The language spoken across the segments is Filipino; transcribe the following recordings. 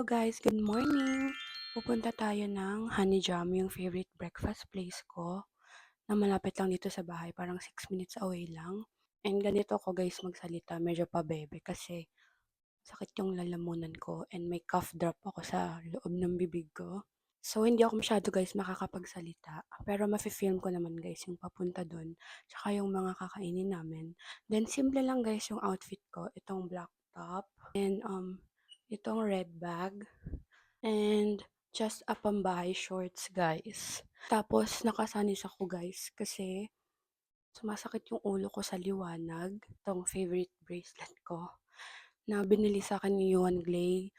guys, good morning! Pupunta tayo ng Honey Jam, yung favorite breakfast place ko, na malapit lang dito sa bahay, parang 6 minutes away lang. And ganito ko guys magsalita, medyo pabebe kasi sakit yung lalamunan ko and may cough drop ako sa loob ng bibig ko. So, hindi ako masyado guys makakapagsalita, pero mafe-film ko naman guys yung papunta dun, tsaka yung mga kakainin namin. Then, simple lang guys yung outfit ko, itong black top, and itong red bag, and just a pambahay shorts guys. Tapos, nakasanis ako guys kasi sumasakit yung ulo ko sa liwanag, itong favorite bracelet ko, na binili sa akin ni Yuan Glay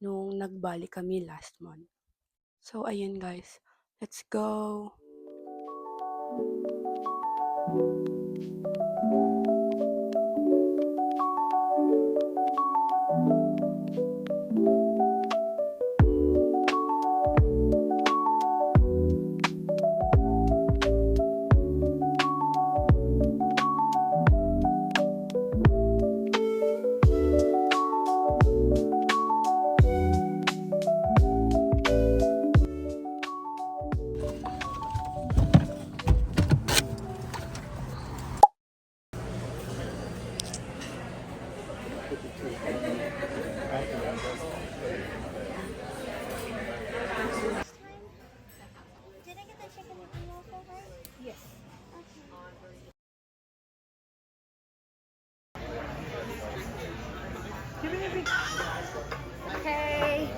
nung nagbali kami last month. So, ayun guys. Let's go! Did I get the chicken and waffle right? Yes. Okay.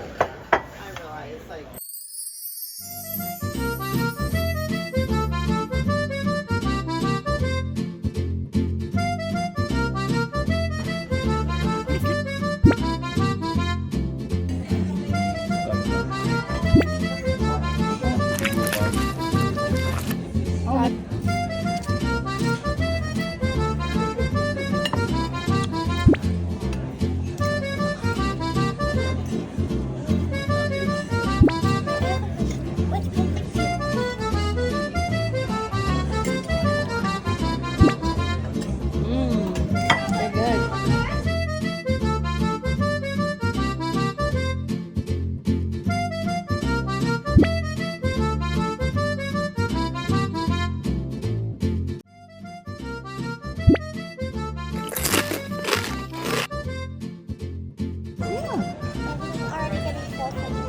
They're good. Already getting full from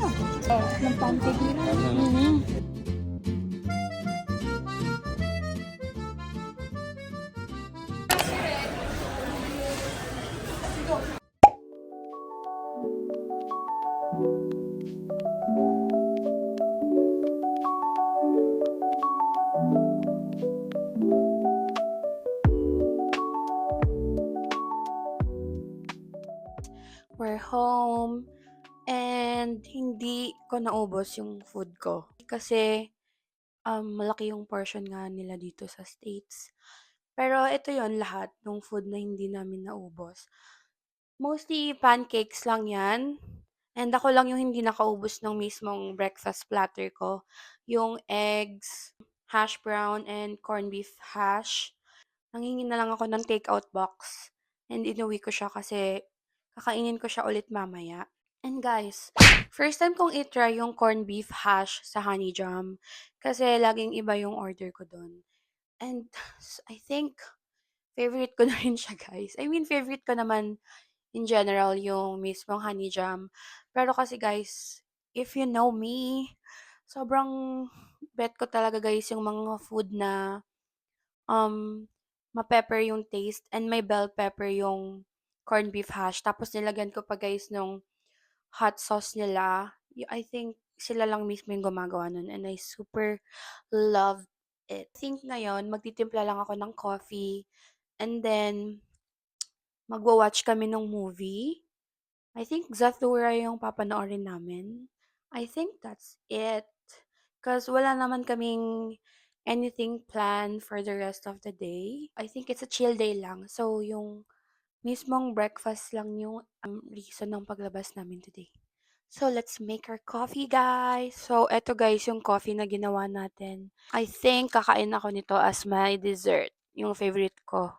Oh, ng pancake nila. Mm-hmm. We're home. And hindi ko naubos yung food ko. Kasi malaki yung portion nga nila dito sa States. Pero ito yon lahat ng food na hindi namin naubos. Mostly pancakes lang yan. And ako lang yung hindi nakaubos ng mismong breakfast platter ko. Yung eggs, hash brown, and corned beef hash. Nanghingi na lang ako ng takeout box. And inuwi ko siya kasi kakainin ko siya ulit mamaya. And guys, first time kong i-try yung corned beef hash sa Honey Jam. Kasi laging iba yung order ko dun. And I think favorite ko na rin siya guys. I mean, favorite ko naman in general yung mismong Honey Jam. Pero kasi guys, if you know me, sobrang bet ko talaga guys yung mga food na ma-pepper yung taste and may bell pepper yung corned beef hash. Tapos nilagyan ko pa guys nung hot sauce nila. I think sila lang mismo yung gumagawa nun and I super love it. I think ngayon magtitimpla lang ako ng coffee and then magwa-watch kami ng movie. I think Zathura yung papanoorin namin. I think that's it. Cause wala naman kaming anything planned for the rest of the day. I think it's a chill day lang. So, yung mismong breakfast lang yung reason ng paglabas namin today. So, let's make our coffee, guys. So, eto guys, yung coffee na ginawa natin. I think kakain ako nito as my dessert. Yung favorite ko.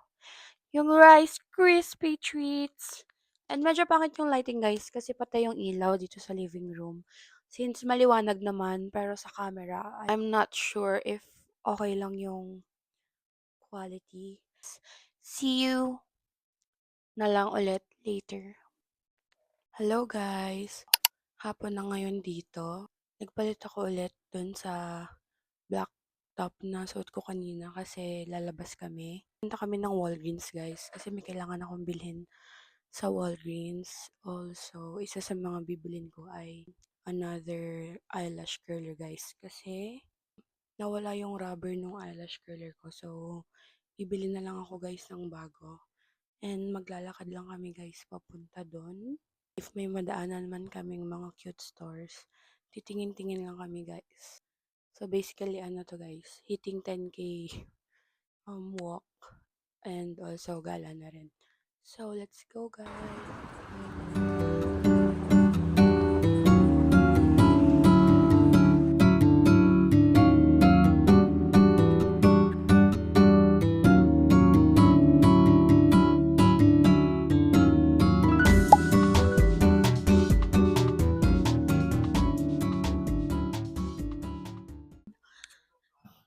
Yung Rice Krispie Treats. And medyo pangit yung lighting guys kasi patay yung ilaw dito sa living room. Since maliwanag naman pero sa camera, I'm not sure if okay lang yung quality. See you na lang ulit later. Hello guys! Hapon na ngayon dito. Nagpalit ako ulit dun sa black top na suot ko kanina kasi lalabas kami. Punta kami ng Walgreens guys kasi may kailangan akong bilhin sa Walgreens. Also, isa sa mga bibilin ko ay another eyelash curler guys kasi nawala yung rubber nung eyelash curler ko. So, bibili na lang ako guys ng bago. And maglalakad lang kami guys papunta doon. If may madaanan man kaming mga cute stores, titingin-tingin lang kami guys. So basically ano to guys, hitting 10k walk and also gala na rin. So let's go guys.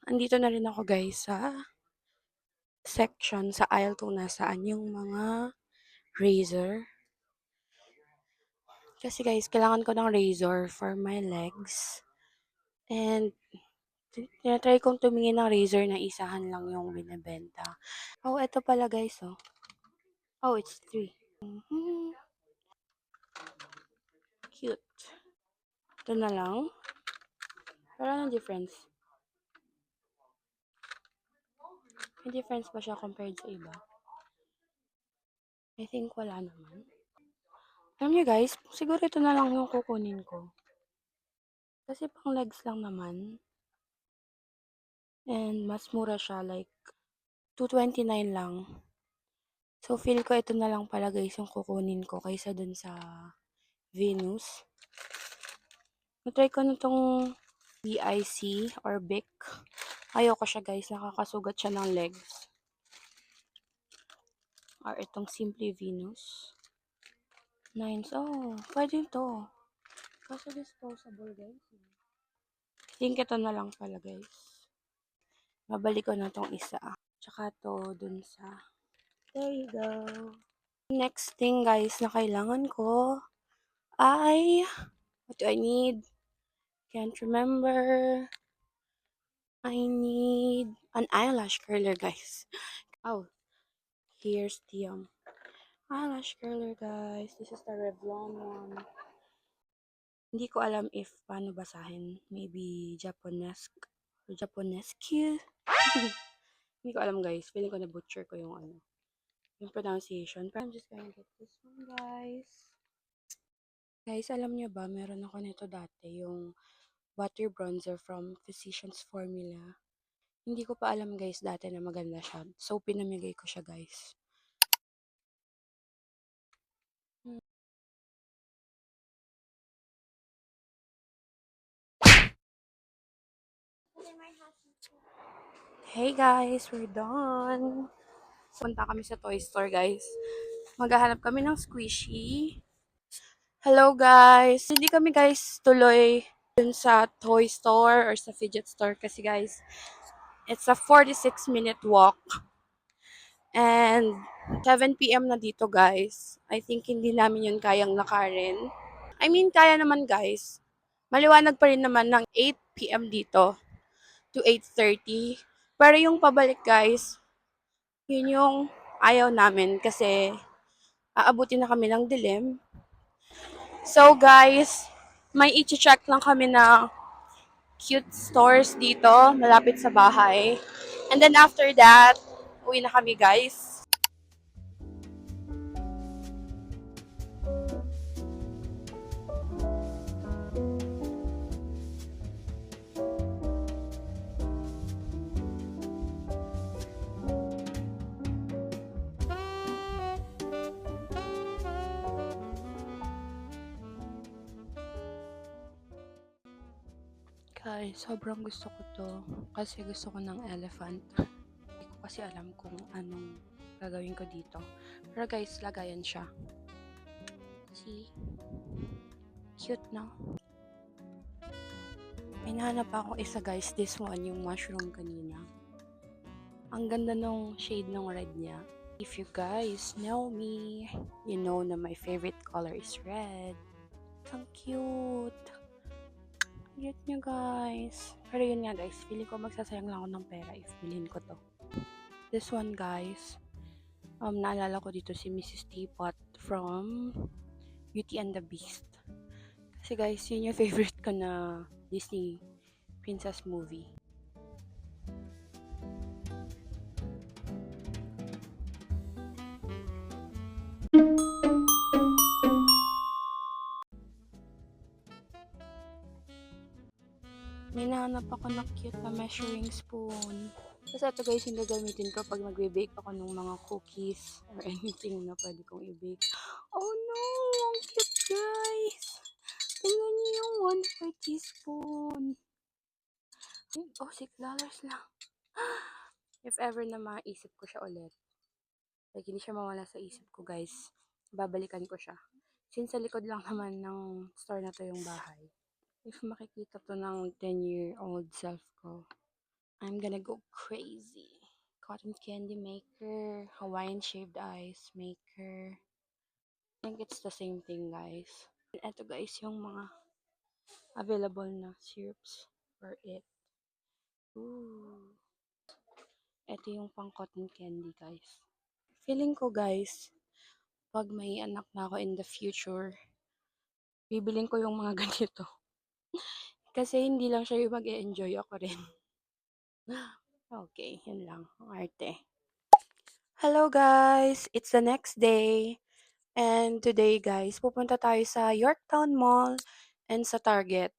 Andito na rin ako guys sa section sa aisle kung nasaan yung mga razor. Kasi guys, kailangan ko ng razor for my legs. And tinatry kong tumingin ng razor na isahan lang yung binibenta. Oh, eto pala guys, oh. Oh, it's 3. Mhm. Cute. Ito na lang. Pero anong difference? May difference ba siya compared sa iba? I think wala naman. Alam niyo guys, siguro ito na lang yung kukunin ko. Kasi pang legs lang naman. And mas mura siya, like $229 lang. So feel ko ito na lang pala guys yung kukunin ko kaysa dun sa Venus. Natry ko na tong BIC or Bic. Ayoko siya guys, nakakasugat siya ng legs. Or itong Simply Venus. Nice. Oh, pwede ito. Kaso disposable guys. Think ito na lang pala guys. Babalik ko na tong isa. Tsaka to dun sa... There you go. Next thing guys na kailangan ko ay... What do I need? Can't remember. I need an eyelash curler guys. Oh, here's the eyelash curler guys. This is the Revlon one. Hindi ko alam if paano basahin. Maybe Japonesque or Japonesque. Hindi ko alam guys. Feeling ko na butcher ko yung yung pronunciation. Pero I'm just gonna get this one guys. Guys, alam niyo ba, meron ako nito dati, yung butter bronzer from Physicians Formula. Hindi ko pa alam guys dati na maganda siya. So, pinamigay ko siya guys. Hey guys, we're done. Punta kami sa toy store guys. Maghahanap kami ng squishy. Hello guys! Hindi kami guys tuloy dun sa toy store or sa fidget store kasi guys, it's a 46-minute walk. And 7 p.m. na dito guys. I think hindi namin yun kayang lakarin. I mean, kaya naman guys. Maliwanag pa rin naman ng 8 p.m. dito to 8:30. Pero yung pabalik guys, yun yung ayaw namin kasi aabutin na kami ng dilim. So guys, may i-check lang kami na cute stores dito, malapit sa bahay. And then after that, uwi na kami guys. Guys, sobrang gusto ko to. Kasi gusto ko ng elephant. Hindi ko kasi alam kung anong gagawin ko dito. Pero guys, lagayan siya. See? Cute, no? May nahanap ako isa guys. This one, yung mushroom kanina. Ang ganda nung shade ng red niya. If you guys know me, you know na my favorite color is red. Ang cute. Cute niya guys. Pero yun nga guys, feeling ko magsasayang lang ako ng pera if bilhin ko to. This one guys, naalala ko dito si Mrs. Teapot from Beauty and the Beast. Kasi guys, yun yung favorite ko na Disney princess movie. May nahanap ako na cute na measuring spoon. Kasi ito guys, yung gagamitin ko pag magbe-bake ako ng mga cookies or anything na pwede kong i-bake. Oh no! Ang cute guys! Tingnan niyo yung 1 teaspoon. Oh, $6 lang. If ever na maisip ko siya ulit, like hindi siya mawala sa isip ko guys, babalikan ko siya. Since sa likod lang naman ng store na to yung bahay. If makikita to ng 10-year-old self ko, I'm gonna go crazy. Cotton candy maker, Hawaiian shaved ice maker. I think it's the same thing guys. And eto guys yung mga available na syrups for it. Ooh. Ito yung pang cotton candy guys. Feeling ko guys, pag may anak na ako in the future, bibiling ko yung mga ganito. Kasi hindi lang siya yung mag-e-enjoy, ako rin. Okay, yun lang. Ang arte. Hello guys! It's the next day. And today guys, pupunta tayo sa Yorktown Mall and sa Target.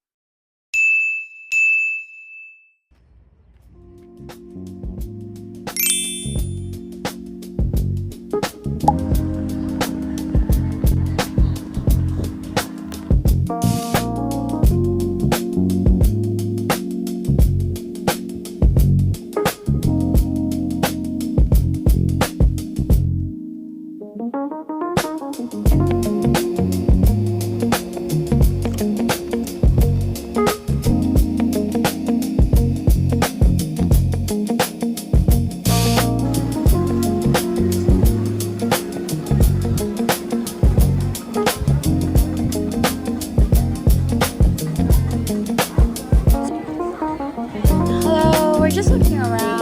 Hello, we're just looking around.